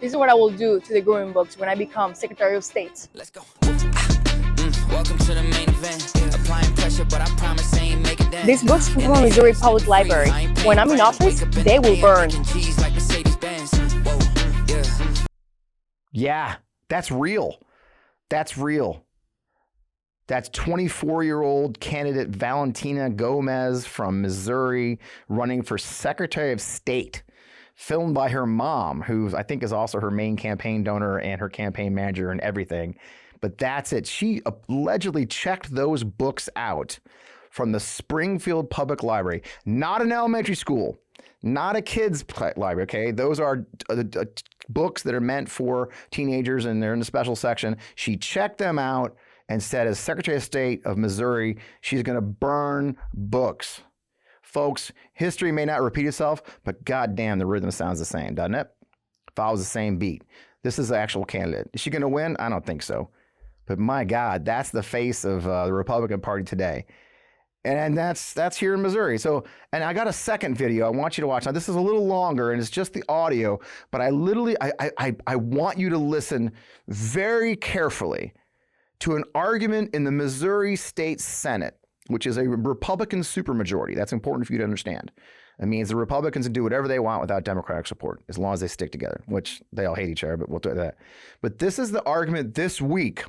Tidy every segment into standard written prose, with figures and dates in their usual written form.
This is what I will do to the growing books when I become Secretary of State. Let's go. Welcome to the main event. Applying pressure, but I promise I ain't make it down. These books come from Missouri Public Library. When I'm in office, they will burn. Yeah, that's real. That's real. That's 24-year-old candidate Valentina Gomez from Missouri running for Secretary of State, filmed by her mom, who I think is also her main campaign donor and her campaign manager and everything. But that's it. She allegedly checked those books out from the Springfield Public Library, not an elementary school, not a kids' library, okay? Those are books that are meant for teenagers, and they're in the special section. She checked them out and said, as Secretary of State of Missouri, she's going to burn books. Folks, history may not repeat itself, but goddamn, the rhythm sounds the same, doesn't it? Follows the same beat. This is the actual candidate. Is she going to win? I don't think so. But my God, that's the face of the Republican Party today. And that's here in Missouri. So, and I got a second video I want you to watch. Now, this is a little longer, and it's just the audio, but I literally, I want you to listen very carefully to an argument in the Missouri State Senate, which is a Republican supermajority. That's important for you to understand. It means the Republicans can do whatever they want without Democratic support, as long as they stick together, which they all hate each other, but we'll do that. But this is the argument this week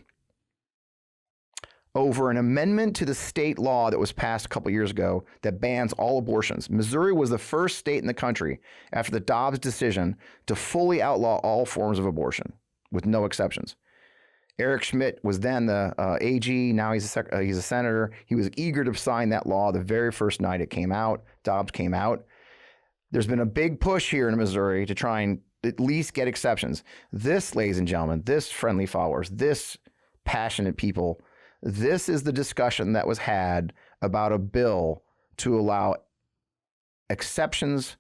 over an amendment to the state law that was passed a couple years ago that bans all abortions. Missouri was the first state in the country after the Dobbs decision to fully outlaw all forms of abortion with no exceptions. Eric Schmidt was then the AG. Now he's a senator. He was eager to sign that law the very first night it came out. Dobbs came out. There's been a big push here in Missouri to try and at least get exceptions. This, ladies and gentlemen, this friendly followers, this passionate people, this is the discussion that was had about a bill to allow exceptions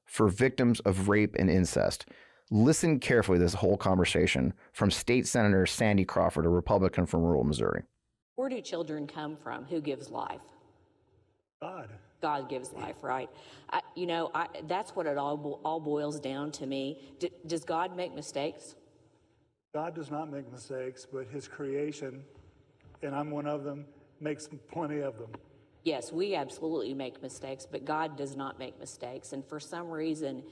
for victims of rape and incest. Listen carefully to this whole conversation from State Senator Sandy Crawford, a Republican from rural Missouri. Where do children come from? Who gives life? God. God gives life, right? That's what it all boils down to me. Does God make mistakes? God does not make mistakes, but his creation, and I'm one of them, makes plenty of them. Yes, we absolutely make mistakes, but God does not make mistakes. And for some reason,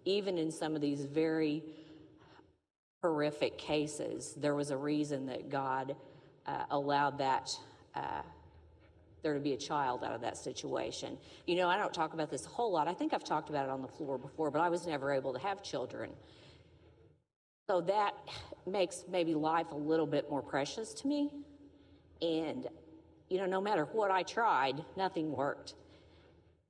even in some of these very horrific cases, there was a reason that God allowed that there to be a child out of that situation. You know, I don't talk about this a whole lot. I think I've talked about it on the floor before, but I was never able to have children. So that makes maybe life a little bit more precious to me. And, you know, no matter what I tried, nothing worked.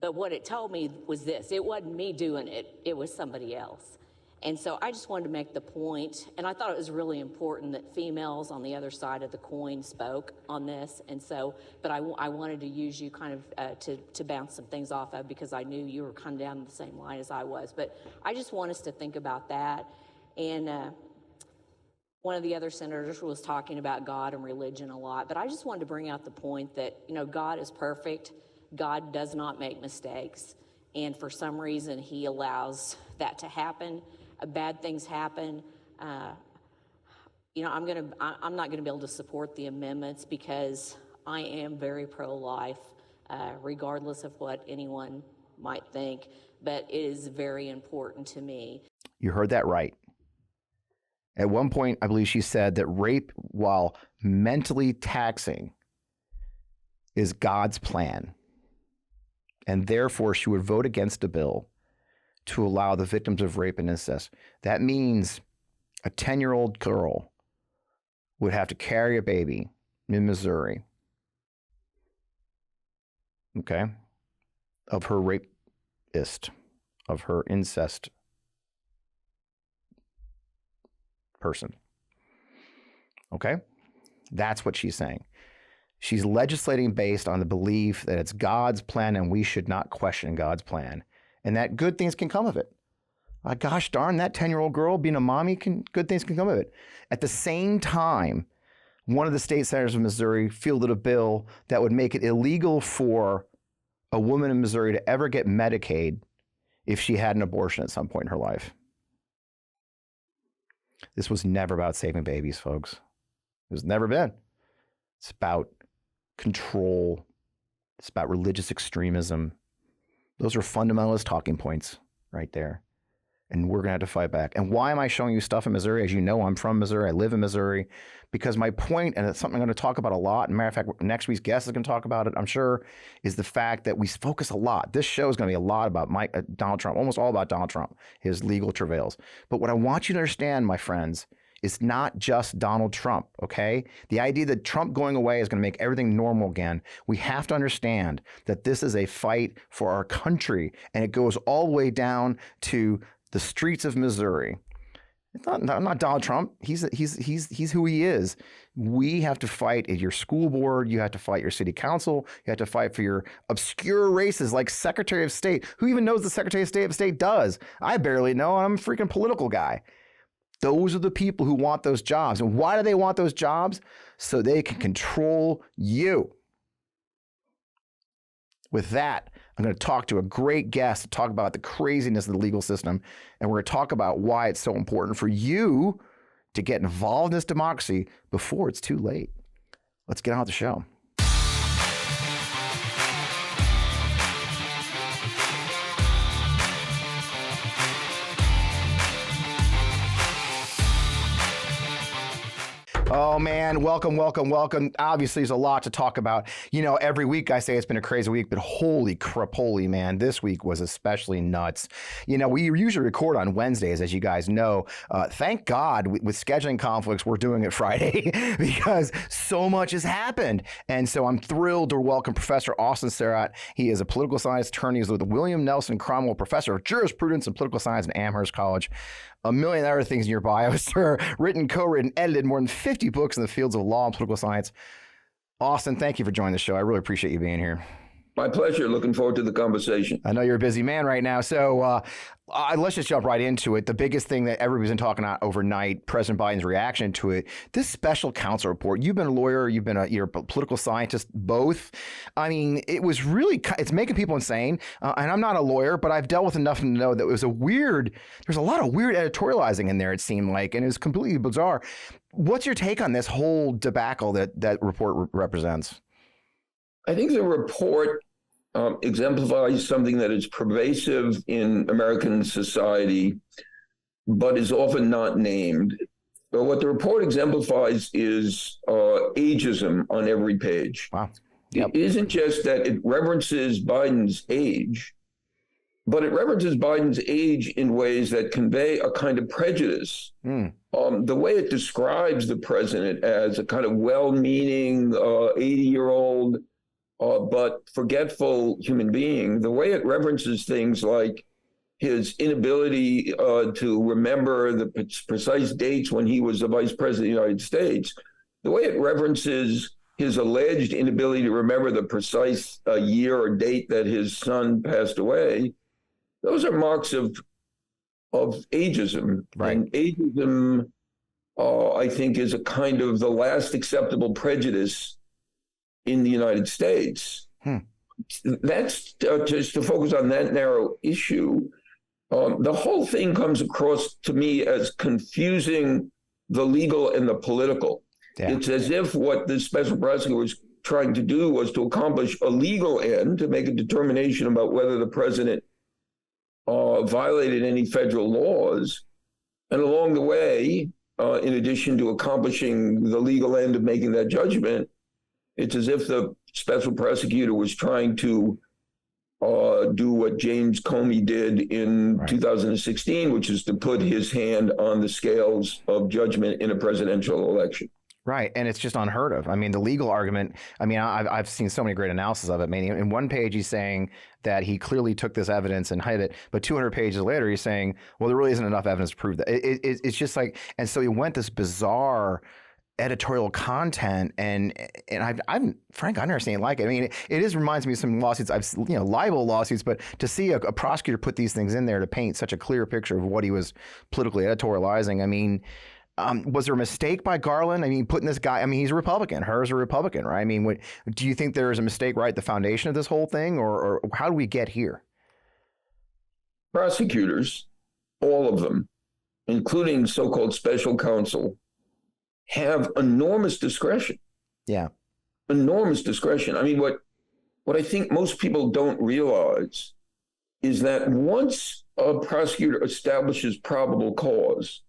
But what it told me was this: it wasn't me doing it, it was somebody else. And so I just wanted to make the point, and I thought it was really important that females on the other side of the coin spoke on this. And so, but I wanted to use you kind of to bounce some things off of, because I knew you were kind of down the same line as I was. But I just want us to think about that. And one of the other senators was talking about God and religion a lot, but I just wanted to bring out the point that, you know, God is perfect. God does not make mistakes, and for some reason he allows that to happen. Bad things happen. You know, I'm not gonna be able to support the amendments because I am very pro-life, regardless of what anyone might think, but it is very important to me. You heard that right. At one point, I believe she said that rape, while mentally taxing, is God's plan. And therefore, she would vote against a bill to allow the victims of rape and incest. That means a 10-year-old girl would have to carry a baby in Missouri, okay, of her rapist, of her incest person. Okay? That's what she's saying. She's legislating based on the belief that it's God's plan and we should not question God's plan, and that good things can come of it. Gosh darn, that 10-year-old girl being a mommy, good things can come of it. At the same time, one of the state senators of Missouri fielded a bill that would make it illegal for a woman in Missouri to ever get Medicaid if she had an abortion at some point in her life. This was never about saving babies, folks. It was never been. It's about control. It's about religious extremism. Those are fundamentalist talking points right there. And we're going to have to fight back. And why am I showing you stuff in Missouri? As you know, I'm from Missouri. I live in Missouri. Because my point, and it's something I'm going to talk about a lot, and matter of fact, next week's guest is going to talk about it, I'm sure, is the fact that we focus a lot. This show is going to be a lot about Donald Trump, almost all about Donald Trump, his legal travails. But what I want you to understand, my friends, is not just Donald Trump, okay? The idea that Trump going away is going to make everything normal again. We have to understand that this is a fight for our country, and it goes all the way down to the streets of Missouri. It's not Donald Trump. He's who he is. We have to fight at your school board. You have to fight your city council. You have to fight for your obscure races like Secretary of State. Who even knows the Secretary of State does? I barely know. I'm a freaking political guy. Those are the people who want those jobs. And why do they want those jobs? So they can control you. With that, I'm going to talk to a great guest to talk about the craziness of the legal system. And we're going to talk about why it's so important for you to get involved in this democracy before it's too late. Let's get on with the show. Oh, man. Welcome. Obviously, there's a lot to talk about. You know, every week I say it's been a crazy week, but holy crapoly, man. This week was especially nuts. You know, we usually record on Wednesdays, as you guys know. Thank God with scheduling conflicts, we're doing it Friday because so much has happened. And so I'm thrilled to welcome Professor Austin Sarat. He is a political science attorney. He's with the William Nelson Cromwell Professor of Jurisprudence and Political Science at Amherst College. A million other things in your bio, sir. Written, co-written, edited more than 50 books in the fields of law and political science. Austin, thank you for joining the show. I really appreciate you being here. My pleasure. Looking forward to the conversation. I know you're a busy man right now, so let's just jump right into it. The biggest thing that everybody's been talking about overnight, President Biden's reaction to it, this special counsel report. You've been a lawyer, you're a political scientist, both. I mean, it was really, it's making people insane. And I'm not a lawyer, but I've dealt with enough to know that it was there's a lot of weird editorializing in there, it seemed like, and it was completely bizarre. What's your take on this whole debacle that report represents? I think the report exemplifies something that is pervasive in American society, but is often not named. But what the report exemplifies is ageism on every page. Wow. Yep. It isn't just that it references Biden's age, but it references Biden's age in ways that convey a kind of prejudice. The way it describes the president as a kind of well-meaning 80-year-old but forgetful human being, the way it references things like his inability to remember the precise dates when he was the vice president of the United States, the way it references his alleged inability to remember the precise year or date that his son passed away, those are marks of ageism. Right. And ageism, I think, is a kind of the last acceptable prejudice in the United States. That's just to focus on that narrow issue. The whole thing comes across to me as confusing the legal and the political. Yeah. It's as if what the special prosecutor was trying to do was to accomplish a legal end, to make a determination about whether the president violated any federal laws. And along the way, in addition to accomplishing the legal end of making that judgment, it's as if the special prosecutor was trying to do what James Comey did in 2016, which is to put his hand on the scales of judgment in a presidential election. Right. And it's just unheard of. I mean, the legal argument, I mean, I've seen so many great analysis of it. I mean, in one page, he's saying that he clearly took this evidence and hid it. But 200 pages later, he's saying, well, there really isn't enough evidence to prove that. It's just like, and so he went this bizarre editorial content, and I'm Frank, I never seen it like it. I mean, it reminds me of some lawsuits libel lawsuits, but to see a prosecutor put these things in there to paint such a clear picture of what he was politically editorializing. I mean, was there a mistake by Garland? I mean, putting this guy, I mean, he's a Republican, her's a Republican, right? I mean, do you think there is a mistake right at the foundation of this whole thing, or how do we get here? Prosecutors, all of them, including so-called special counsel, have enormous discretion. Yeah. Enormous discretion. I mean, what I think most people don't realize is that once a prosecutor establishes probable cause,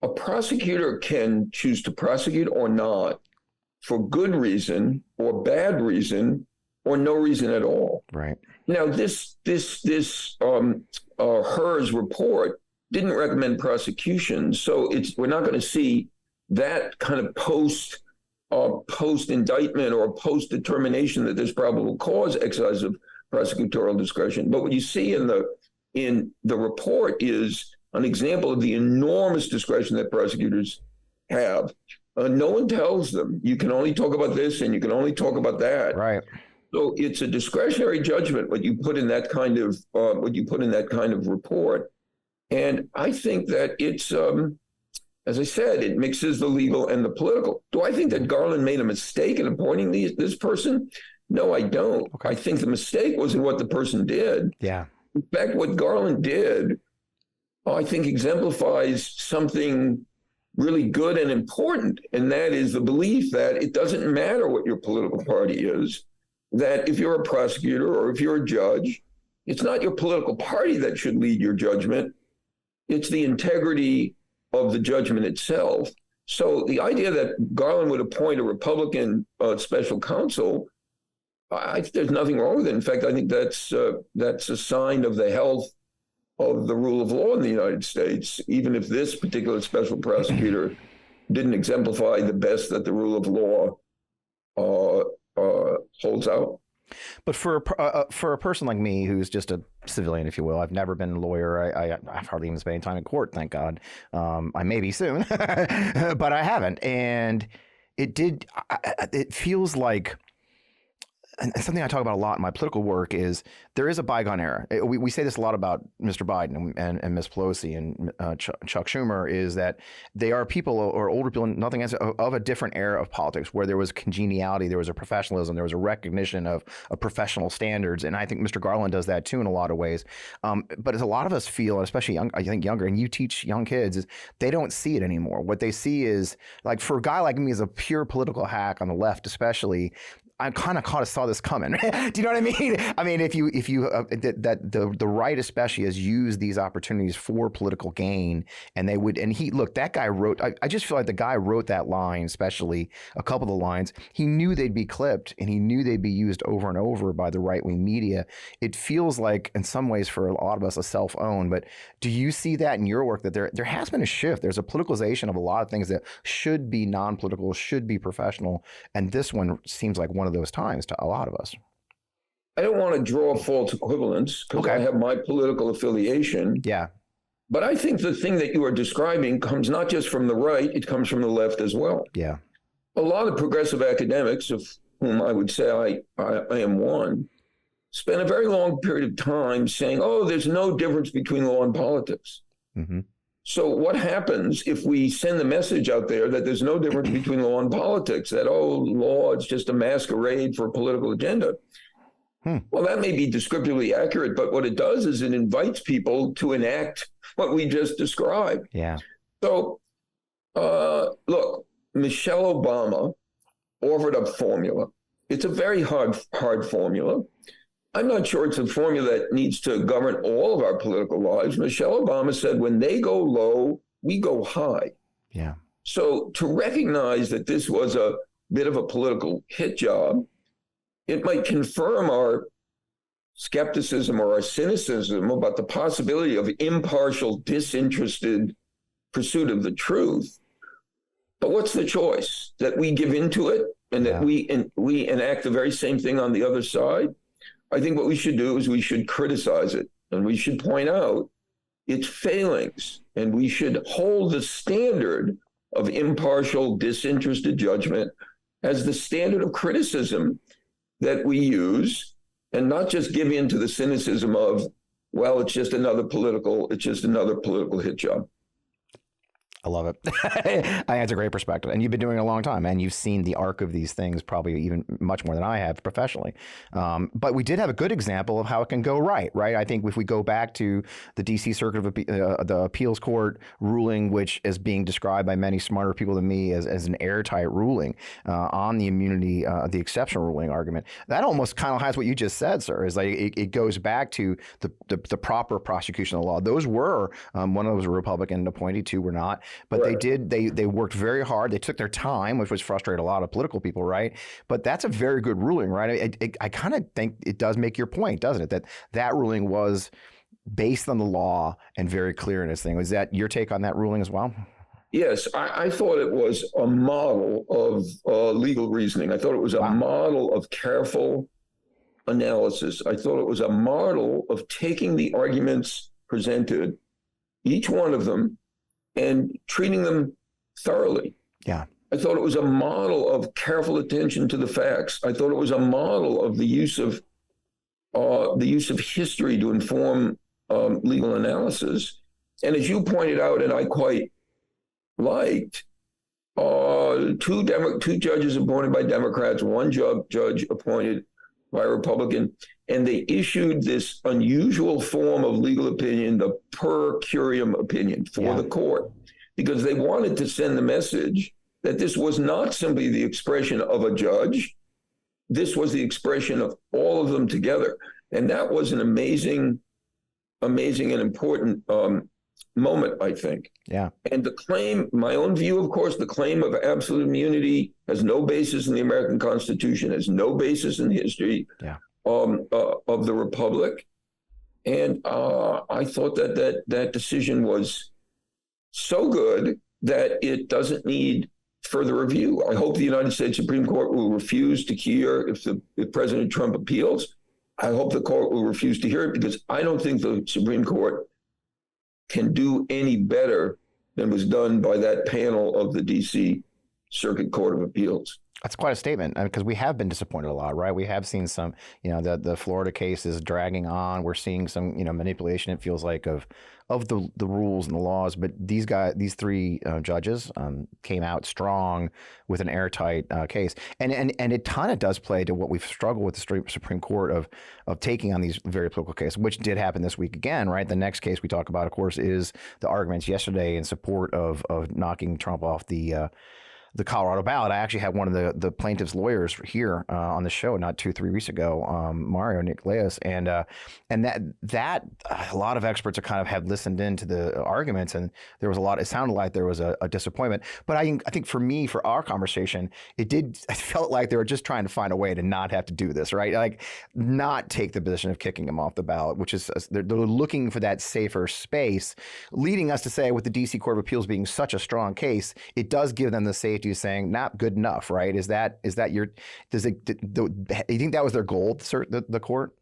a prosecutor can choose to prosecute or not for good reason or bad reason or no reason at all. Right. Now, this HERS report didn't recommend prosecution, so we're not going to see that kind of post indictment or post determination that there's probable cause exercise of prosecutorial discretion. But what you see in the report is an example of the enormous discretion that prosecutors have. No one tells them you can only talk about this and you can only talk about that. Right. So it's a discretionary judgment what you put in that kind of report, and I think that it's, as I said, it mixes the legal and the political. Do I think that Garland made a mistake in appointing this person? No, I don't. Okay. I think the mistake was in what the person did. Yeah. In fact, what Garland did, I think, exemplifies something really good and important, and that is the belief that it doesn't matter what your political party is, that if you're a prosecutor or if you're a judge, it's not your political party that should lead your judgment. It's the integrity of the judgment itself. So the idea that Garland would appoint a Republican special counsel, there's nothing wrong with it. In fact, I think that's a sign of the health of the rule of law in the United States, even if this particular special prosecutor didn't exemplify the best that the rule of law holds out. But for a person like me, who's just a civilian, if you will, I've never been a lawyer. I've hardly even spent any time in court, thank God. I may be soon, but I haven't. And it feels like, and something I talk about a lot in my political work is there is a bygone era. We say this a lot about Mr. Biden and Ms. Pelosi and Chuck Schumer, is that they are people or older people, nothing else, of a different era of politics where there was congeniality, there was a professionalism, there was a recognition of professional standards. And I think Mr. Garland does that too in a lot of ways. But as a lot of us feel, especially I think younger, and you teach young kids, is they don't see it anymore. What they see is, like, for a guy like me as a pure political hack on the left, especially, I kind of saw this coming. Do you know what I mean? I mean, if you the right especially has used these opportunities for political gain, and that guy wrote. I just feel like the guy wrote that line, especially a couple of the lines. He knew they'd be clipped, and he knew they'd be used over and over by the right wing media. It feels like, in some ways, for a lot of us, a self-own. But do you see that in your work, that there has been a shift? There's a politicalization of a lot of things that should be non-political, should be professional, and this one seems like one of those times to a lot of us. I don't want to draw false equivalence because I have my political affiliation. Yeah. But I think the thing that you are describing comes not just from the right, it comes from the left as well. Yeah. A lot of progressive academics, of whom I would say I am one, spent a very long period of time saying, oh, there's no difference between law and politics. Mm-hmm. So what happens if we send the message out there that there's no difference between law and politics, that, oh, law is just a masquerade for a political agenda? Well, that may be descriptively accurate, but what it does is it invites people to enact what we just described. Yeah. So, look, Michelle Obama offered up formula. It's a very hard formula. I'm not sure it's a formula that needs to govern all of our political lives. Michelle Obama said, when they go low, we go high. Yeah. So to recognize that this was a bit of a political hit job, it might confirm our skepticism or our cynicism about the possibility of impartial, disinterested pursuit of the truth. But what's the choice? That we give into it and that we enact the very same thing on the other side? I think what we should do is we should criticize it, and we should point out its failings, and we should hold the standard of impartial, disinterested judgment as the standard of criticism that we use, and not just give in to the cynicism of, well, it's just another political hit job. I love it. I think it's a great perspective. And you've been doing it a long time, and you've seen the arc of these things probably even much more than I have professionally. But we did have a good example of how it can go right? I think if we go back to the D.C. Circuit of the Appeals Court ruling, which is being described by many smarter people than me as an airtight ruling on the immunity, the exceptional ruling argument, that almost kind of has what you just said, sir, is like it goes back to the proper prosecution of the law. Those were, one of those were Republican appointed, two were not. But right. They worked very hard. They took their time, which was frustrated a lot of political people, right? But that's a very good ruling, right? I kind of think it does make your point, doesn't it? That ruling was based on the law and very clear in its thing. Was that your take on that ruling as well? Yes, I thought it was a model of legal reasoning. I thought it was a model of careful analysis. I thought it was a model of taking the arguments presented, each one of them, and treating them thoroughly. Yeah. I thought it was a model of careful attention to the facts. I thought it was a model of the use of history to inform legal analysis. And as you pointed out, and I quite liked, two judges appointed by Democrats, one judge appointed by a Republican, and they issued this unusual form of legal opinion, the per curiam opinion for the court, because they wanted to send the message that this was not simply the expression of a judge. This was the expression of all of them together. And that was an amazing and important moment, I think. Yeah. And the claim, my own view, of course, the claim of absolute immunity has no basis in the American Constitution, has no basis in the history of the Republic. And I thought that decision was so good that it doesn't need further review. I hope the United States Supreme Court will refuse to hear if President Trump appeals. I hope the court will refuse to hear it, because I don't think the Supreme Court can do any better than was done by that panel of the D.C. Circuit Court of Appeals. That's quite a statement, because we have been disappointed a lot, right? We have seen some, the Florida case is dragging on. We're seeing some, manipulation, it feels like, of the rules and the laws. But these three judges came out strong with an airtight case. And it kind of does play to what we've struggled with the Supreme Court of taking on these very political cases, which did happen this week again, right? The next case we talk about, of course, is the arguments yesterday in support of knocking Trump off the Colorado ballot. I actually had one of the plaintiff's lawyers here on the show not 2-3 weeks ago, Mario Nicolas, and that a lot of experts have listened into the arguments, and there was a lot. It sounded like there was a disappointment, but I think for our conversation, it felt like they were just trying to find a way to not have to do this, right? Like not take the position of kicking him off the ballot, which is they're looking for that safer space, leading us to say, with the D.C. Court of Appeals being such a strong case, it does give them the safety of saying not good enough, right? Do you think that was their goal, the court?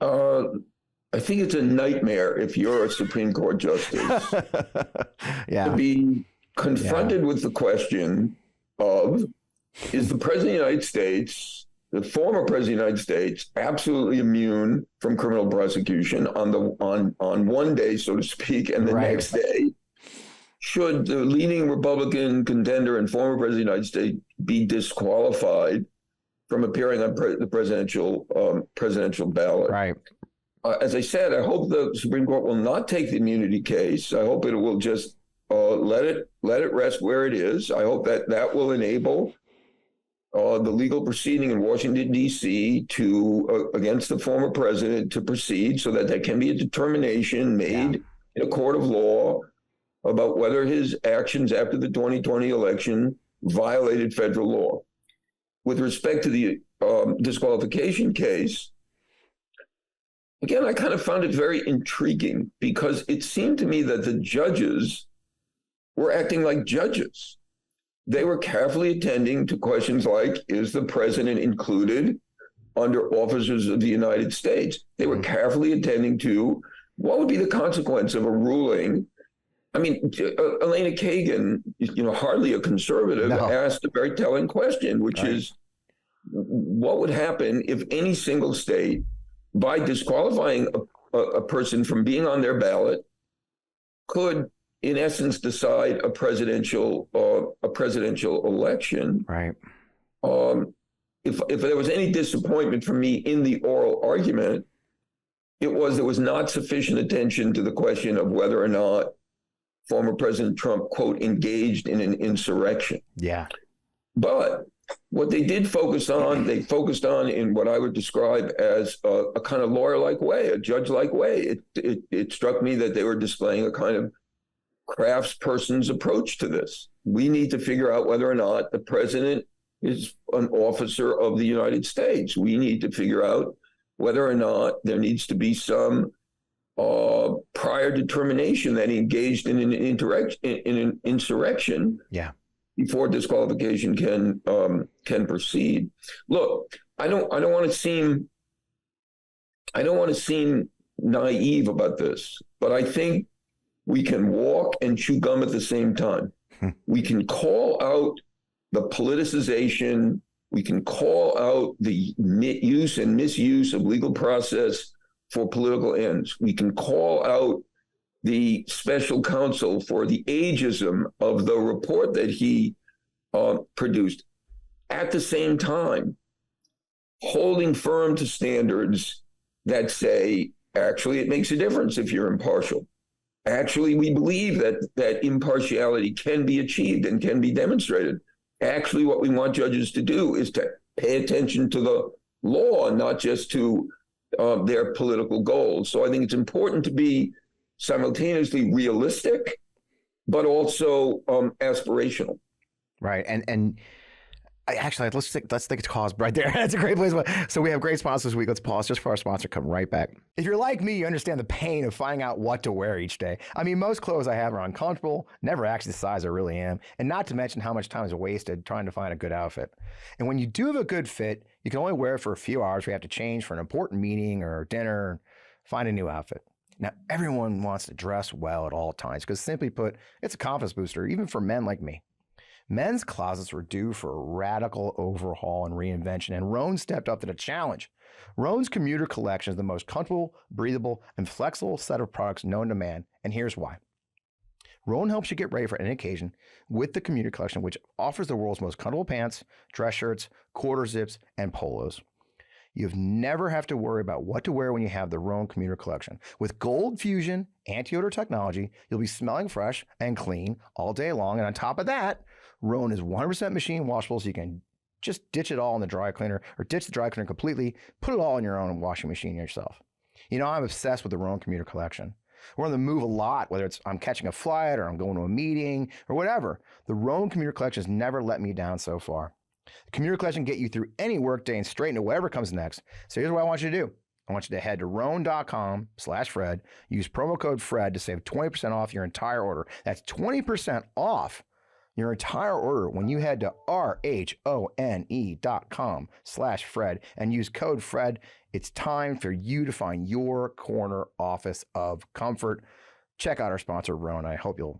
I think it's a nightmare if you're a Supreme Court justice to be confronted with the question of, is the President of the United States, the former President of the United States, absolutely immune from criminal prosecution on one day, so to speak, and the next day, should the leading Republican contender and former President of the United States be disqualified from appearing on the presidential ballot? Right. As I said, I hope the Supreme Court will not take the immunity case. I hope it will just let it rest where it is. I hope that will enable the legal proceeding in Washington, D.C. against the former president to proceed, so that there can be a determination made in a court of law about whether his actions after the 2020 election violated federal law. With respect to the disqualification case, again, I kind of found it very intriguing, because it seemed to me that the judges were acting like judges. They were carefully attending to questions like, is the president included under officers of the United States? They were carefully attending to what would be the consequence of a ruling. I mean, Elena Kagan, hardly a conservative, asked a very telling question, which is, what would happen if any single state, by disqualifying a person from being on their ballot, could in essence, decide a presidential election. Right. If there was any disappointment for me in the oral argument, it was there was not sufficient attention to the question of whether or not former President Trump, quote, engaged in an insurrection. Yeah. But what they did focus on, they focused on in what I would describe as a kind of lawyer-like way, a judge-like way. It struck me that they were displaying a kind of craftsperson's approach to this. We need to figure out whether or not the president is an officer of the United States. We need to figure out whether or not there needs to be some prior determination that he engaged in an insurrection. Yeah. Before disqualification can proceed. Look, I don't want to seem naive about this, but I think we can walk and chew gum at the same time. We can call out the politicization. We can call out the use and misuse of legal process for political ends. We can call out the special counsel for the ageism of the report that he produced. At the same time, holding firm to standards that say, actually, it makes a difference if you're impartial. Actually, we believe that impartiality can be achieved and can be demonstrated. Actually, what we want judges to do is to pay attention to the law, not just to their political goals. So I think it's important to be simultaneously realistic, but also aspirational. Right. And actually, let's take a pause right there. That's a great place. So we have great sponsors this week. Let's pause just for our sponsor. Come right back. If you're like me, you understand the pain of finding out what to wear each day. I mean, most clothes I have are uncomfortable, never actually the size I really am, and not to mention how much time is wasted trying to find a good outfit. And when you do have a good fit, you can only wear it for a few hours. We have to change for an important meeting or dinner, find a new outfit. Now, everyone wants to dress well at all times because, simply put, it's a confidence booster, even for men like me. Men's closets were due for a radical overhaul and reinvention, and Rhone stepped up to the challenge. Rhone's commuter collection is the most comfortable, breathable, and flexible set of products known to man, and here's why. Rhone helps you get ready for any occasion with the commuter collection, which offers the world's most comfortable pants, dress shirts, quarter zips, and polos. You've never have to worry about what to wear when you have the Rhone commuter collection. With Gold Fusion anti-odor technology, you'll be smelling fresh and clean all day long, and on top of that, Rhone is 100% machine washable, so you can just ditch it all in the dry cleaner or ditch the dry cleaner completely, put it all in your own washing machine yourself. You know, I'm obsessed with the Rhone commuter collection. We're on the move a lot, whether it's I'm catching a flight or I'm going to a meeting or whatever. The Rhone commuter collection has never let me down so far. The commuter collection can get you through any workday and straight into whatever comes next. So here's what I want you to do. I want you to head to Rhone.com/Fred, use promo code Fred to save 20% off your entire order. That's 20% off your entire order when you head to RHONE.com/Fred and use code Fred. It's time for you to find your corner office of comfort. Check out our sponsor, Rhone. I hope you'll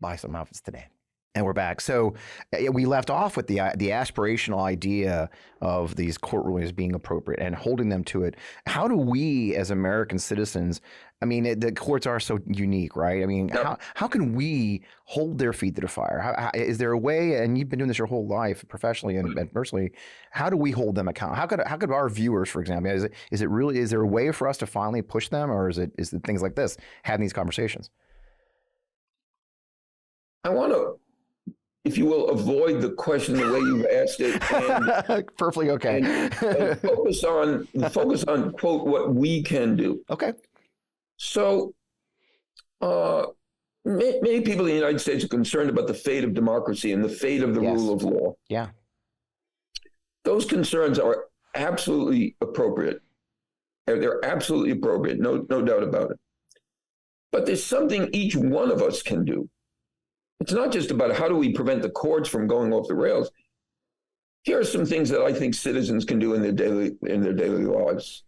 buy some outfits today. And we're back. So we left off with the aspirational idea of these court rulings being appropriate and holding them to it. How do we as American citizens, I mean, the courts are so unique, right? I mean, how can we hold their feet to the fire? Is there a way, and you've been doing this your whole life professionally and personally, how do we hold them accountable? How could our viewers, for example, is there a way for us to finally push them, or is it things like this, having these conversations? I want to, if you will, avoid the question the way you've asked it. And, perfectly okay. and focus on quote what we can do. Okay. So, many people in the United States are concerned about the fate of democracy and the fate of the rule of law. Yeah. Those concerns are absolutely appropriate. They're absolutely appropriate. No doubt about it. But there's something each one of us can do. It's not just about how do we prevent the courts from going off the rails. Here are some things that I think citizens can do in their daily lives.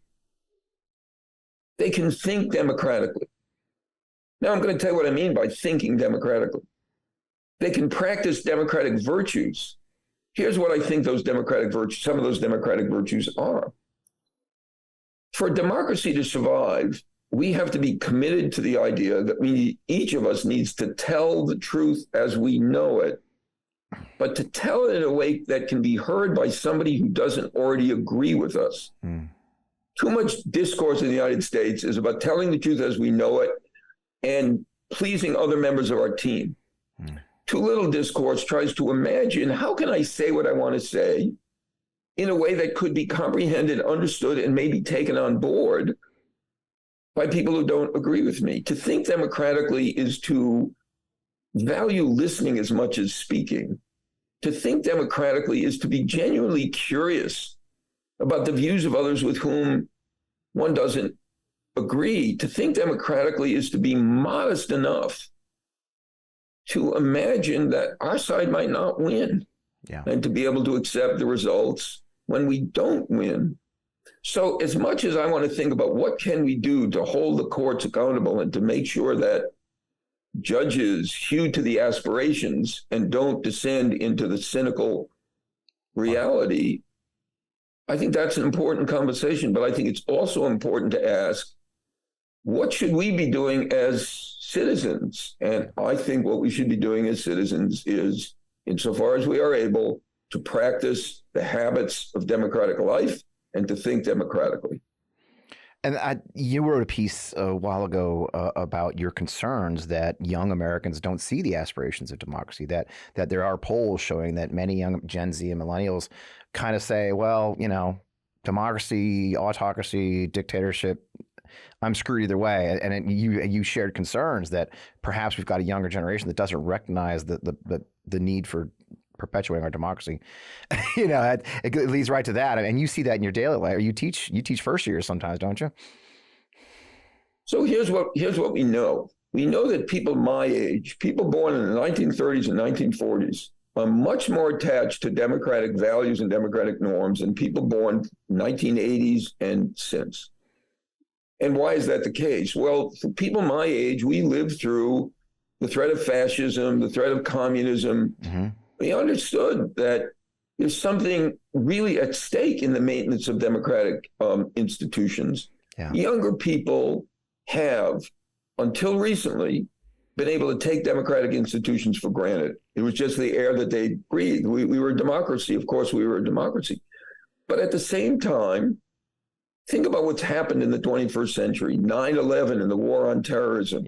They can think democratically. Now I'm going to tell you what I mean by thinking democratically. They can practice democratic virtues. Here's what I think some of those democratic virtues are. For a democracy to survive, we have to be committed to the idea that each of us needs to tell the truth as we know it, but to tell it in a way that can be heard by somebody who doesn't already agree with us. Too much discourse in the United States is about telling the truth as we know it and pleasing other members of our team. Too little discourse tries to imagine, how can I say what I want to say in a way that could be comprehended, understood, and maybe taken on board by people who don't agree with me? To think democratically is to value listening as much as speaking. To think democratically is to be genuinely curious about the views of others with whom one doesn't agree. To think democratically is to be modest enough to imagine that our side might not win, and to be able to accept the results when we don't win. So as much as I want to think about what can we do to hold the courts accountable and to make sure that judges hew to the aspirations and don't descend into the cynical reality, I think that's an important conversation. But I think it's also important to ask, what should we be doing as citizens? And I think what we should be doing as citizens is, insofar as we are able, to practice the habits of democratic life and to think democratically. And you wrote a piece a while ago about your concerns that young Americans don't see the aspirations of democracy, that there are polls showing that many young Gen Z and millennials kind of say, well, you know, democracy, autocracy, dictatorship, I'm screwed either way. And you shared concerns that perhaps we've got a younger generation that doesn't recognize the need for perpetuating our democracy. You know, it leads right to that. And you see that in your daily life. You teach first years sometimes, don't you? So here's what we know. We know that people my age, people born in the 1930s and 1940s, are much more attached to democratic values and democratic norms than people born 1980s and since. And why is that the case? Well, for people my age, we lived through the threat of fascism, the threat of communism. We understood that there's something really at stake in the maintenance of democratic institutions. Younger people have, until recently, been able to take democratic institutions for granted. It was just the air that they breathed. We were a democracy. Of course, we were a democracy. But at the same time, think about what's happened in the 21st century, 9/11 and the war on terrorism,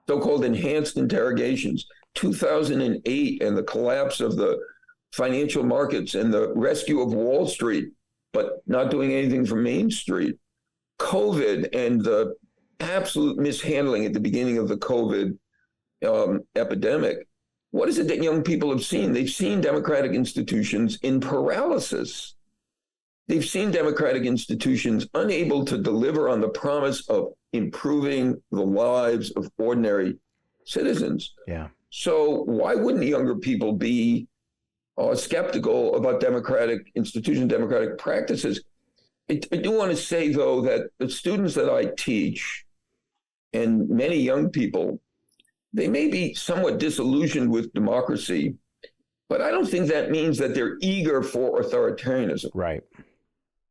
so-called enhanced interrogations, 2008 and the collapse of the financial markets and the rescue of Wall Street, but not doing anything for Main Street, COVID and the absolute mishandling at the beginning of the COVID epidemic. What is it that young people have seen? They've seen democratic institutions in paralysis. They've seen democratic institutions unable to deliver on the promise of improving the lives of ordinary citizens. So why wouldn't younger people be skeptical about democratic institutions, democratic practices? I do want to say, though, that the students that I teach and many young people, they may be somewhat disillusioned with democracy, but I don't think that means that they're eager for authoritarianism. Right.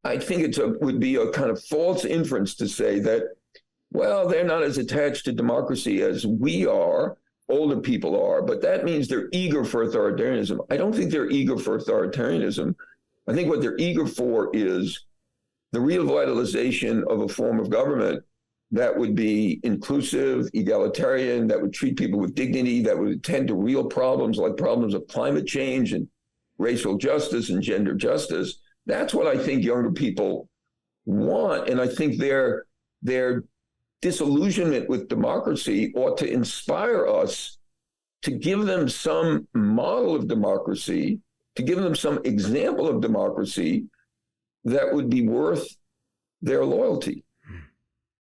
I think would be a kind of false inference to say that, well, they're not as attached to democracy as we are, older people are, but that means they're eager for authoritarianism. I don't think they're eager for authoritarianism. I think what they're eager for is the revitalization of a form of government that would be inclusive, egalitarian, that would treat people with dignity, that would attend to real problems like problems of climate change and racial justice and gender justice. That's what I think younger people want. And I think their disillusionment with democracy ought to inspire us to give them some model of democracy, to give them some example of democracy that would be worth their loyalty.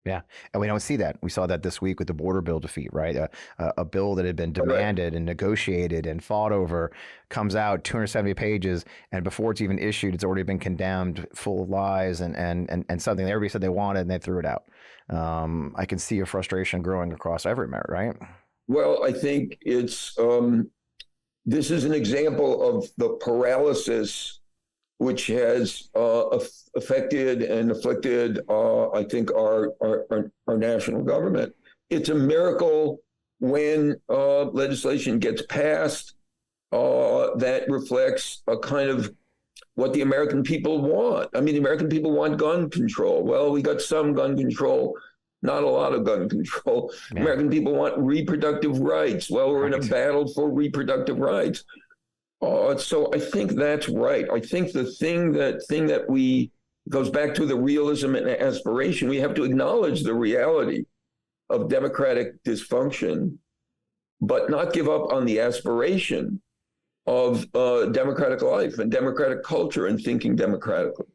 Yeah, and we don't see that. We saw that this week with the border bill defeat, right? A bill that had been demanded and negotiated and fought over comes out 270 pages, and before it's even issued, it's already been condemned, full of lies and something everybody said they wanted, and they threw it out. I can see a frustration growing across every merit, right? Well, I think it's this is an example of the paralysis which has affected and afflicted, I think, our national government. It's a miracle when legislation gets passed that reflects a kind of what the American people want. I mean, the American people want gun control. Well, we got some gun control, not a lot of gun control. Yeah. American people want reproductive rights. Well, we're in a battle for reproductive rights. So I think that's right. I think the thing that we goes back to the realism and aspiration. We have to acknowledge the reality of democratic dysfunction, but not give up on the aspiration of democratic life and democratic culture and thinking democratically.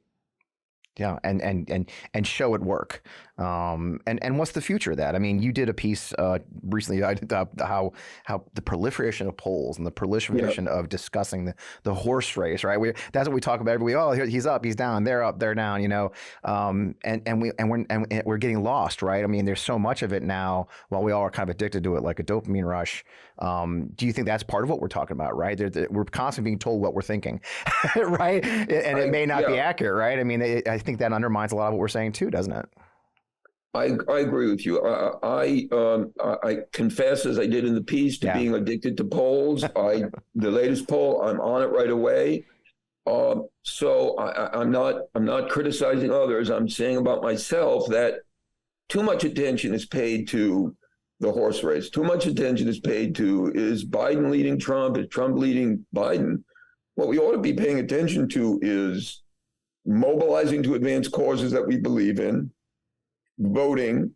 Yeah, and show it work. And what's the future of that? I mean, you did a piece recently how the proliferation of polls and the proliferation of discussing the horse race, right? That's what we talk about every week. Oh, he's up, he's down, they're up, they're down, you know. We're getting lost, right? I mean, there's so much of it now. While we all are kind of addicted to it, like a dopamine rush. Do you think that's part of what we're talking about, right? We're constantly being told what we're thinking, right? And it may not be accurate, right? I mean, I think that undermines a lot of what we're saying too, doesn't it? I agree with you. I confess, as I did in the piece, to being addicted to polls. The latest poll, I'm on it right away. So I'm not criticizing others. I'm saying about myself that too much attention is paid to the horse race. Too much attention is paid to, is Biden leading Trump? Is Trump leading Biden? What we ought to be paying attention to is mobilizing to advance causes that we believe in, voting,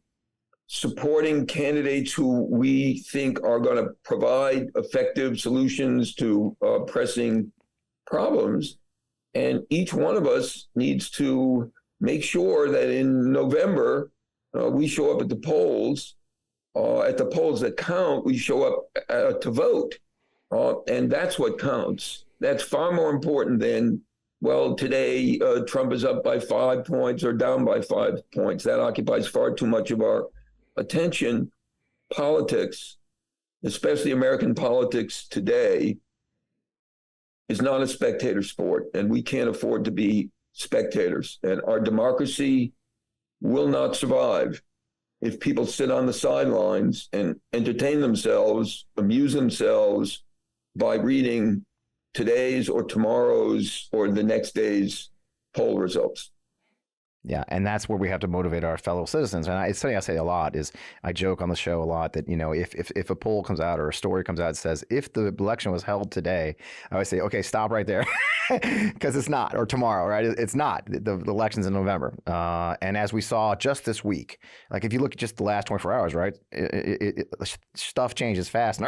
supporting candidates who we think are going to provide effective solutions to pressing problems. And each one of us needs to make sure that in November, we show up at the polls that count. We show up to vote. And that's what counts. That's far more important than, well, today Trump is up by 5 points or down by 5 points. That occupies far too much of our attention. Politics, especially American politics today, is not a spectator sport, and we can't afford to be spectators. And our democracy will not survive if people sit on the sidelines and entertain themselves, amuse themselves by reading today's or tomorrow's or the next day's poll results. Yeah, and that's where we have to motivate our fellow citizens. And it's something I say a lot is I joke on the show a lot that, you know, if a poll comes out or a story comes out that says, if the election was held today, I would say, okay, stop right there, because it's not, or tomorrow, right? It's not. The election's in November. And as we saw just this week, like if you look at just the last 24 hours, right, stuff changes fast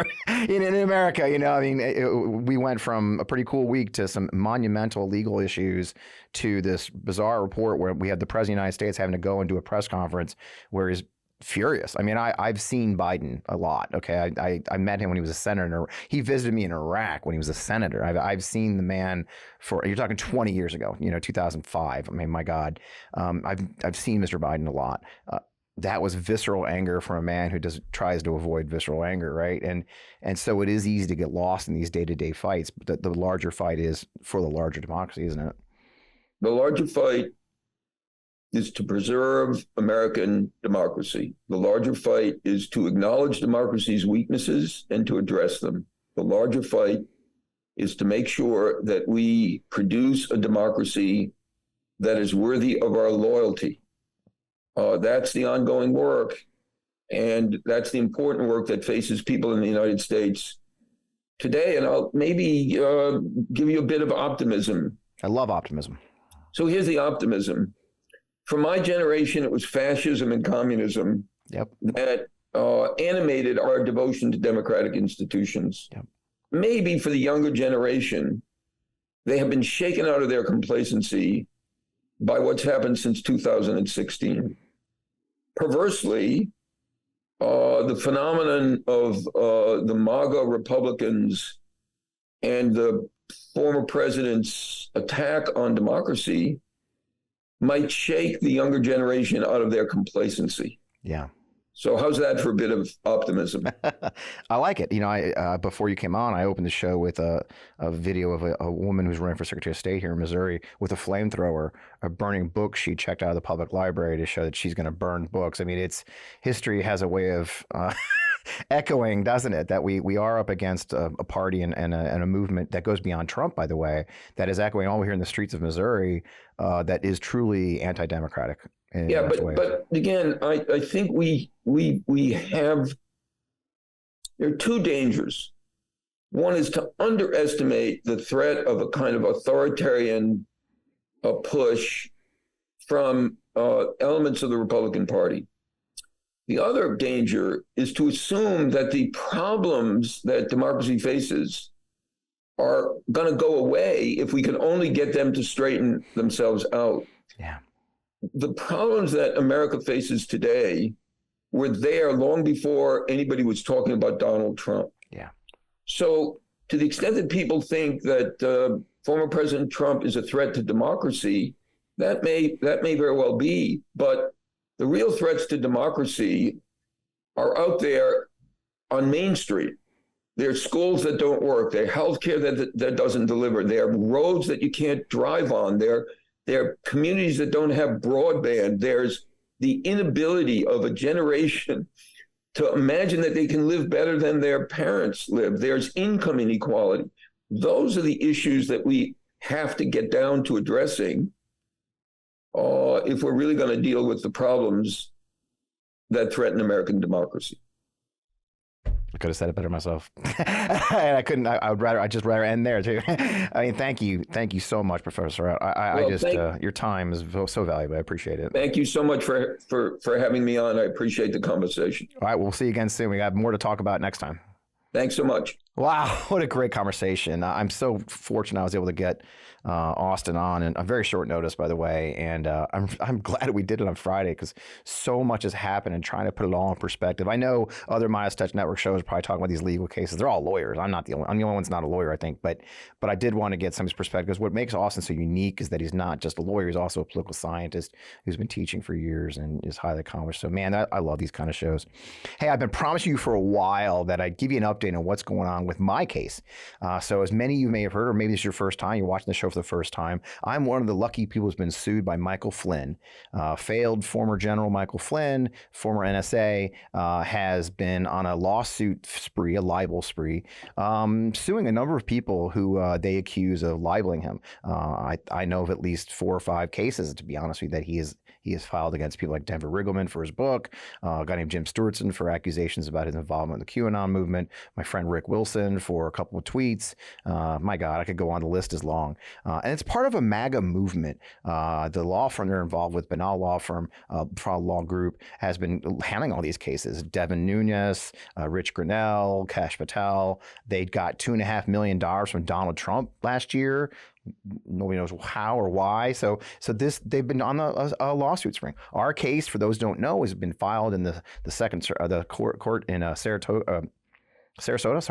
in America. You know, I mean, we went from a pretty cool week to some monumental legal issues to this bizarre report where we had the President of the United States having to go and do a press conference where he's furious. I mean, I've seen Biden a lot. Okay, I met him when he was a senator. He visited me in Iraq when he was a senator. I've seen the man for, you're talking 20 years ago, you know, 2005. I mean, my God, I've seen Mr. Biden a lot. That was visceral anger from a man who tries to avoid visceral anger, right? And so it is easy to get lost in these day-to-day fights. But the larger fight is for the larger democracy, isn't it? The larger fight is to preserve American democracy. The larger fight is to acknowledge democracy's weaknesses and to address them. The larger fight is to make sure that we produce a democracy that is worthy of our loyalty. That's the ongoing work, and that's the important work that faces people in the United States today. And I'll maybe give you a bit of optimism. I love optimism. So here's the optimism. For my generation, it was fascism and communism that animated our devotion to democratic institutions. Yep. Maybe for the younger generation, they have been shaken out of their complacency by what's happened since 2016. Perversely, the phenomenon of the MAGA Republicans and the former president's attack on democracy might shake the younger generation out of their complacency. Yeah. So how's that for a bit of optimism? I like it. You know, I before you came on, I opened the show with a video of a woman who's running for Secretary of State here in Missouri with a flamethrower, burning books she checked out of the public library to show that she's going to burn books. I mean, history has a way of echoing, doesn't it? That we are up against a party and a movement that goes beyond Trump, by the way, that is echoing all here in the streets of Missouri, that is truly anti-democratic. Yeah, but again, I think we have, there are two dangers. One is to underestimate the threat of a kind of authoritarian push from elements of the Republican Party. The other danger is to assume that the problems that democracy faces are going to go away if we can only get them to straighten themselves out. Yeah. The problems that America faces today were there long before anybody was talking about Donald Trump. Yeah. So to the extent that people think that former President Trump is a threat to democracy, that may very well be, but the real threats to democracy are out there on Main Street. There are schools that don't work. There are healthcare that doesn't deliver. There are roads that you can't drive on. There are communities that don't have broadband. There's the inability of a generation to imagine that they can live better than their parents live. There's income inequality. Those are the issues that we have to get down to addressing if we're really going to deal with the problems that threaten American democracy. I could have said it better myself. And I couldn't. I'd just rather end there too. I mean, thank you so much, Professor Sarat. Your time is so valuable. I appreciate it. Thank you so much for having me on. I appreciate the conversation. All right, we'll see you again soon. We got more to talk about next time. Thanks so much. Wow, what a great conversation. I'm so fortunate I was able to get Austin on in a very short notice, by the way. And I'm glad we did it on Friday because so much has happened and trying to put it all in perspective. I know other Midas Touch Network shows are probably talking about these legal cases. They're all lawyers. I'm the only one that's not a lawyer, I think. But I did want to get some of his perspective because what makes Austin so unique is that he's not just a lawyer. He's also a political scientist who's been teaching for years and is highly accomplished. So, man, I love these kind of shows. Hey, I've been promising you for a while that I'd give you an update on what's going on with my case. So as many of you may have heard, or maybe it's your first time, you're watching the show for the first time, I'm one of the lucky people who's been sued by Michael Flynn. Failed former General Michael Flynn, former NSA, has been on a lawsuit spree, a libel spree, suing a number of people who they accuse of libeling him. I know of at least 4 or 5 cases, to be honest with you, that he has filed against people like Denver Riggleman for his book, a guy named Jim Stewartson for accusations about his involvement in the QAnon movement, my friend Rick Wilson for a couple of tweets. My God, I could go on. The list is long. And it's part of a MAGA movement. The law firm they're involved with, Banal Law Firm, Law Group, has been handling all these cases. Devin Nunes, Rich Grinnell, Kash Patel. They got $2.5 million from Donald Trump last year. Nobody knows how or why. So they've been on a lawsuit spring. Our case, for those who don't know, has been filed in the court in Sarasota,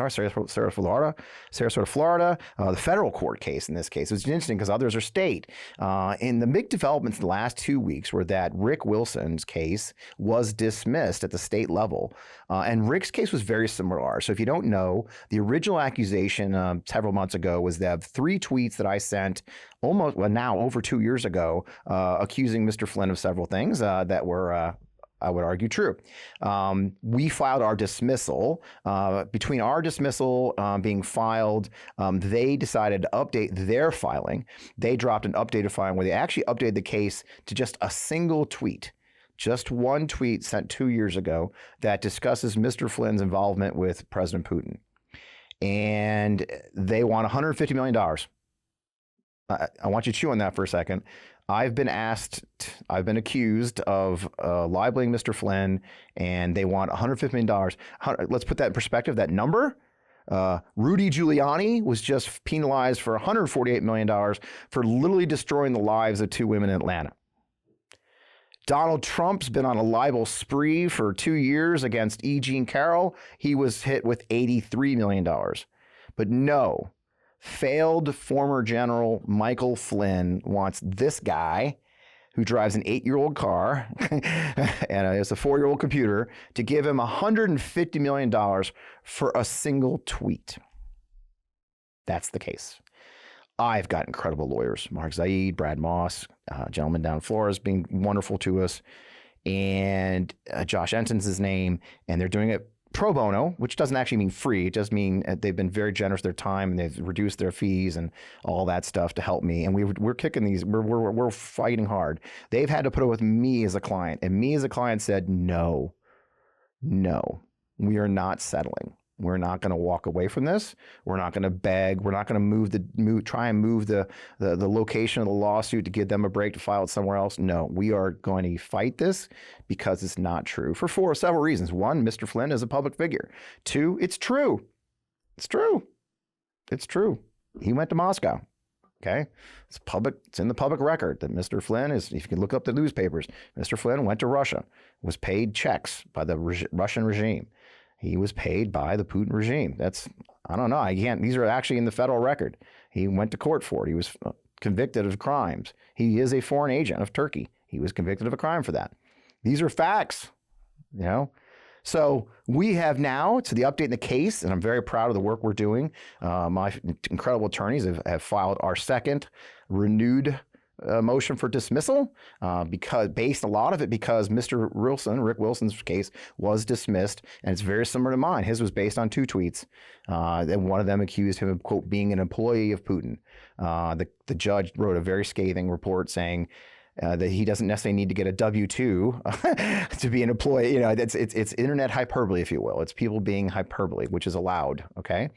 Florida, the federal court case in this case. It's interesting because others are state. In the big developments in the last 2 weeks were that Rick Wilson's case was dismissed at the state level. And Rick's case was very similar to ours. So if you don't know, the original accusation several months ago was that 3 tweets that I sent now over 2 years ago, accusing Mr. Flynn of several things that were I would argue true. We filed our dismissal. Between our dismissal being filed, they decided to update their filing. They dropped an updated filing where they actually updated the case to just a single tweet. Just one tweet sent 2 years ago that discusses Mr. Flynn's involvement with President Putin. And they want $150 million. I want you to chew on that for a second. I've been accused of libeling Mr. Flynn, and they want $150 million. Let's put that in perspective, that number. Rudy Giuliani was just penalized for $148 million for literally destroying the lives of 2 women in Atlanta. Donald Trump's been on a libel spree for 2 years against E. Jean Carroll. He was hit with $83 million. But no. Failed former General Michael Flynn wants this guy who drives an 8-year-old car and it's a 4-year-old computer to give him $150 million for a single tweet. That's the case. I've got incredible lawyers, Mark Zaid, Brad Moss, gentleman down in Florida is being wonderful to us, and Josh Ensign's his name, and they're doing it pro bono, which doesn't actually mean free. It just mean they've been very generous with their time, and they've reduced their fees and all that stuff to help me. And we're kicking these. We're fighting hard. They've had to put up with me as a client, and me as a client said, no, we are not settling. We're not going to walk away from this. We're not going to beg. We're not going to try and move the location of the lawsuit to give them a break to file it somewhere else. No, we are going to fight this because it's not true for several reasons. One, Mr. Flynn is a public figure. Two, it's true. It's true. It's true. He went to Moscow. Okay, it's public. It's in the public record that Mr. Flynn is. If you can look up the newspapers, Mr. Flynn went to Russia, was paid checks by the Russian regime. He was paid by the Putin regime. I don't know. I can't. These are actually in the federal record. He went to court for it. He was convicted of crimes. He is a foreign agent of Turkey. He was convicted of a crime for that. These are facts, you know. So we have now, to the update in the case, and I'm very proud of the work we're doing. My incredible attorneys have filed our second renewed motion for dismissal because Mr. Rick Wilson's case was dismissed, and it's very similar to mine. His was based on 2 tweets. And one of them accused him of, quote, being an employee of Putin. The judge wrote a very scathing report saying that he doesn't necessarily need to get a W-2 to be an employee. You know, it's internet hyperbole, if you will. It's people being hyperbole, which is allowed. Okay.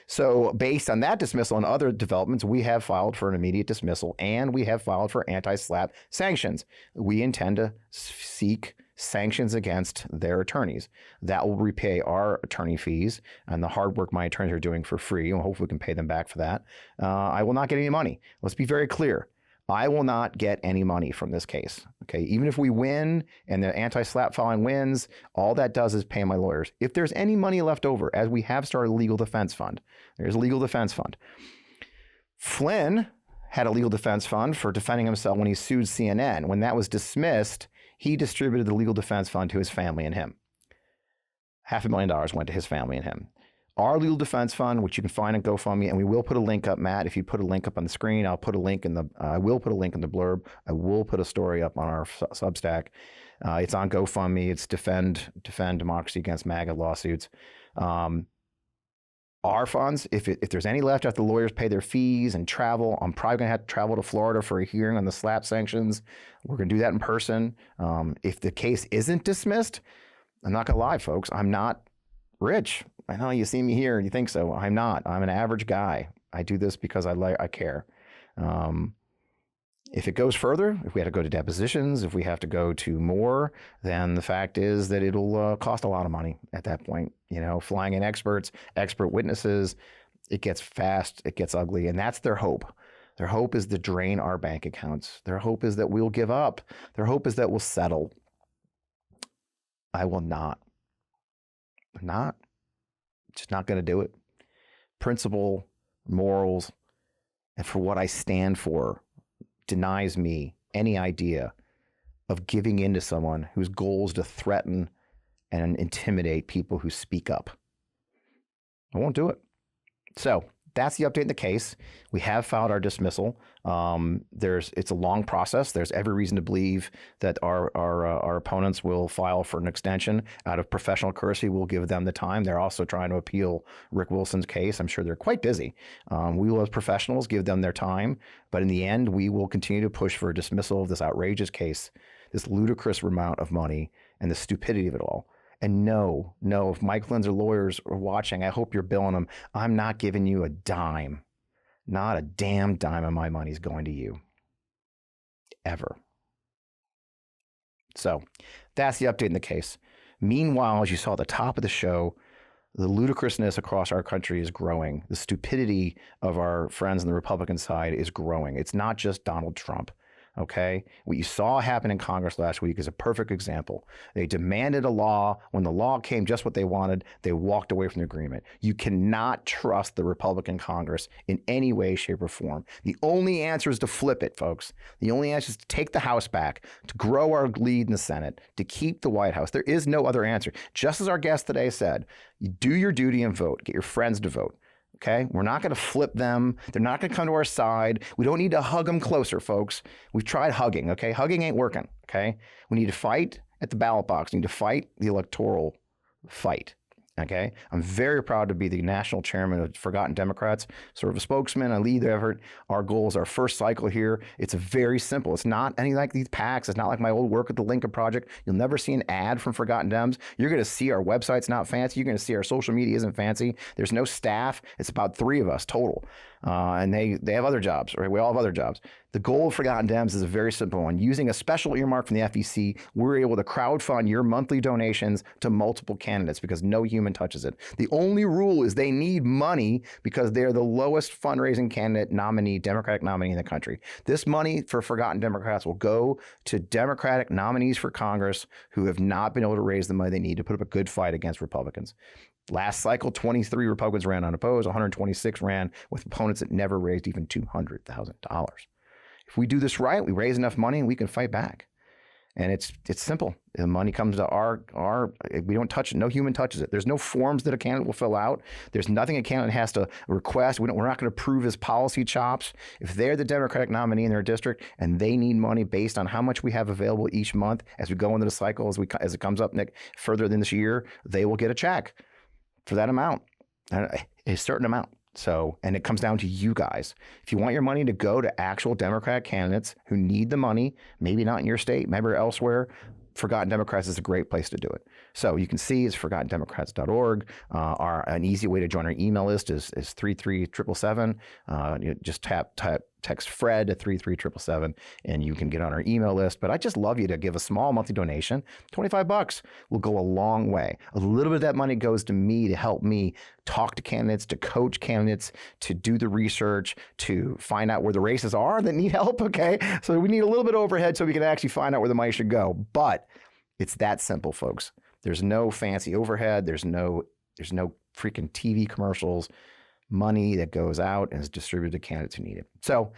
So based on that dismissal and other developments, we have filed for an immediate dismissal, and we have filed for anti-SLAPP sanctions. We intend to seek sanctions against their attorneys. That will repay our attorney fees and the hard work my attorneys are doing for free, and hopefully we can pay them back for that. I will not get any money. Let's be very clear. I will not get any money from this case. Okay, even if we win and the anti-SLAPP filing wins, all that does is pay my lawyers. If there's any money left over, as we have started a legal defense fund, there's a legal defense fund. Flynn had a legal defense fund for defending himself when he sued CNN. When that was dismissed, he distributed the legal defense fund to his family and him. $500,000 went to his family and him. Our legal defense fund, which you can find on GoFundMe, and we will put a link up, Matt. If you put a link up on the screen, I'll put a link in the. I will put a link in the blurb. I will put a story up on our Substack. It's on GoFundMe. It's defend democracy against MAGA lawsuits. Our funds, if there's any left after the lawyers pay their fees and travel, I'm probably going to have to travel to Florida for a hearing on the SLAPP sanctions. We're going to do that in person. If the case isn't dismissed, I'm not going to lie, folks. I'm not rich. I know you see me here and you think so. I'm not. I'm an average guy. I do this because I care. If it goes further, if we have to go to depositions, if we have to go to more, then the fact is that it'll cost a lot of money at that point. You know, flying in expert witnesses, it gets fast, it gets ugly, and that's their hope. Their hope is to drain our bank accounts. Their hope is that we'll give up. Their hope is that we'll settle. I will not. I'm not. Just not going to do it. Principle, morals, and for what I stand for denies me any idea of giving in to someone whose goal is to threaten and intimidate people who speak up. I won't do it. So that's the update in the case. We have filed our dismissal. It's a long process. There's every reason to believe that our opponents will file for an extension. Out of professional courtesy, we'll give them the time. They're also trying to appeal Rick Wilson's case. I'm sure they're quite busy. We will, as professionals, give them their time. But in the end, we will continue to push for a dismissal of this outrageous case, this ludicrous amount of money, and the stupidity of it all. And no, if Mike Flynn's lawyers are watching, I hope you're billing them. I'm not giving you a dime. Not a damn dime of my money is going to you. Ever. So that's the update in the case. Meanwhile, as you saw at the top of the show, the ludicrousness across our country is growing. The stupidity of our friends on the Republican side is growing. It's not just Donald Trump. Okay. What you saw happen in Congress last week is a perfect example. They demanded a law. When the law came just what they wanted, they walked away from the agreement. You cannot trust the Republican Congress in any way, shape, or form. The only answer is to flip it, folks. The only answer is to take the House back, to grow our lead in the Senate, to keep the White House. There is no other answer. Just as our guest today said, you do your duty and vote. Get your friends to vote. Okay, we're not going to flip them. They're not going to come to our side. We don't need to hug them closer, folks. We've tried hugging. Okay, hugging ain't working. Okay, we need to fight at the ballot box. We need to fight the electoral fight. Okay, I'm very proud to be the national chairman of Forgotten Democrats, sort of a spokesman. I lead the effort. Our goal is our first cycle here. It's very simple. It's not any like these PACs. It's not like my old work at the Lincoln Project. You'll never see an ad from Forgotten Dems. You're going to see our website's not fancy. You're going to see our social media isn't fancy. There's no staff. It's about 3 of us total. And they have other jobs, right? We all have other jobs. The goal of Forgotten Dems is a very simple one. Using a special earmark from the FEC, we're able to crowdfund your monthly donations to multiple candidates because no human touches it. The only rule is they need money because they're the lowest fundraising candidate nominee, Democratic nominee in the country. This money for Forgotten Democrats will go to Democratic nominees for Congress who have not been able to raise the money they need to put up a good fight against Republicans. Last cycle, 23 Republicans ran unopposed, 126 ran with opponents that never raised even $200,000. If we do this right, we raise enough money and we can fight back. And it's simple. The money comes to our we don't touch it. No human touches it. There's no forms that a candidate will fill out. There's nothing a candidate has to request. We're not going to prove his policy chops. If they're the Democratic nominee in their district and they need money based on how much we have available each month as we go into the cycle, as it comes up further than this year, they will get a check for that amount, a certain amount. So, and it comes down to you guys. If you want your money to go to actual Democratic candidates who need the money, maybe not in your state, maybe elsewhere, Forgotten Democrats is a great place to do it. So you can see it's forgottendemocrats.org. An easy way to join our email list is 33777. You just text Fred to 33777 and you can get on our email list. But I just love you to give a small monthly donation. $25 will go a long way. A little bit of that money goes to me to help me talk to candidates, to coach candidates, to do the research, to find out where the races are that need help. Okay. So we need a little bit of overhead so we can actually find out where the money should go. But it's that simple, folks. There's no fancy overhead. There's no freaking TV commercials. Money that goes out and is distributed to candidates who need it. So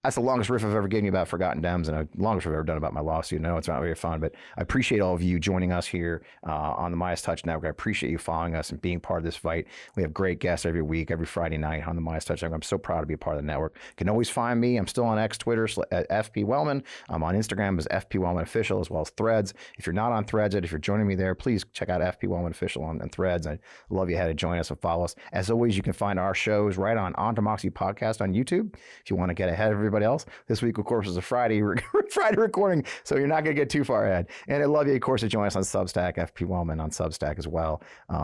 that's the longest riff I've ever given you about Forgotten Dems and the longest I've ever done about my lawsuit. No, it's not very fun, but I appreciate all of you joining us here on the Midas Touch Network. I appreciate you following us and being part of this fight. We have great guests every week, every Friday night on the Midas Touch Network. I'm so proud to be a part of the network. You can always find me. I'm still on X, Twitter, at FP Wellman. I'm on Instagram as FP Wellman Official, as well as Threads. If you're not on Threads yet, if you're joining me there, please check out FP Wellman Official on Threads. I'd love you had to join us and follow us. As always, you can find our shows right on Democracy Podcast on YouTube if you want to get ahead of everybody else. This week, of course, is a Friday recording, so you're not going to get too far ahead. And I love you, of course, to join us on Substack, FP Wellman on Substack as well.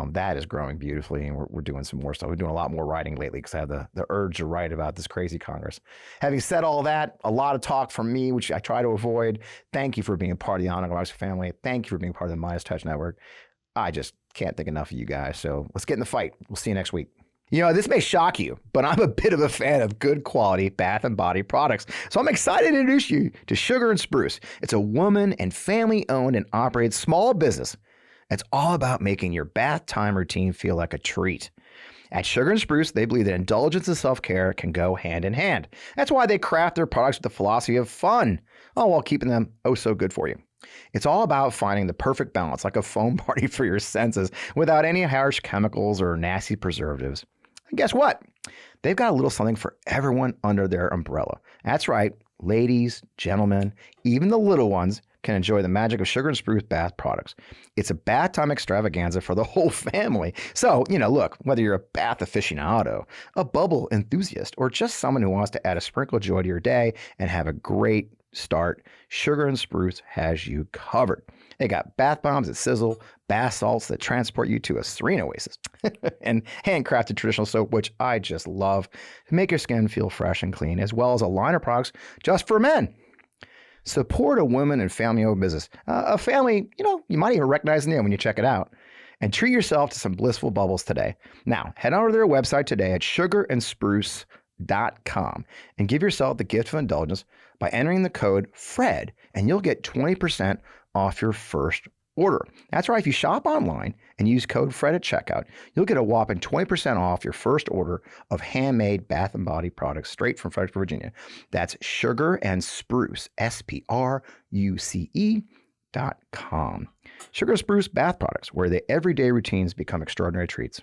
That is growing beautifully, and we're doing some more stuff. We're doing a lot more writing lately because I have the urge to write about this crazy Congress. Having said all that, a lot of talk from me, which I try to avoid. Thank you for being a part of the Onondaga family. Thank you for being part of the Midas Touch Network. I just can't think enough of you guys. So let's get in the fight. We'll see you next week. You know, this may shock you, but I'm a bit of a fan of good quality bath and body products. So I'm excited to introduce you to Sugar and Spruce. It's a woman and family owned and operated small business. It's all about making your bath time routine feel like a treat. At Sugar and Spruce, they believe that indulgence and self-care can go hand in hand. That's why they craft their products with the philosophy of fun, all while keeping them oh so good for you. It's all about finding the perfect balance, like a foam party for your senses, without any harsh chemicals or nasty preservatives. And guess what? They've got a little something for everyone under their umbrella. That's right. Ladies, gentlemen, even the little ones can enjoy the magic of Sugar and Spruce bath products. It's a bath time extravaganza for the whole family. So, look, whether you're a bath aficionado, a bubble enthusiast, or just someone who wants to add a sprinkle of joy to your day and have a great start, Sugar and Spruce has you covered. They got bath bombs that sizzle, bath salts that transport you to a serene oasis, and handcrafted traditional soap, which I just love, to make your skin feel fresh and clean, as well as a line of products just for men. Support a women and family-owned business. A family, you might even recognize the name when you check it out. And treat yourself to some blissful bubbles today. Now, head over to their website today at sugarandspruce.com and give yourself the gift of indulgence by entering the code FRED, and you'll get 20% off your first order. That's right. If you shop online and use code FRED at checkout, you'll get a whopping 20% off your first order of handmade bath and body products straight from Fredericksburg, Virginia. That's Sugar and Spruce, SPRUCE.com. Sugar Spruce bath products, where the everyday routines become extraordinary treats.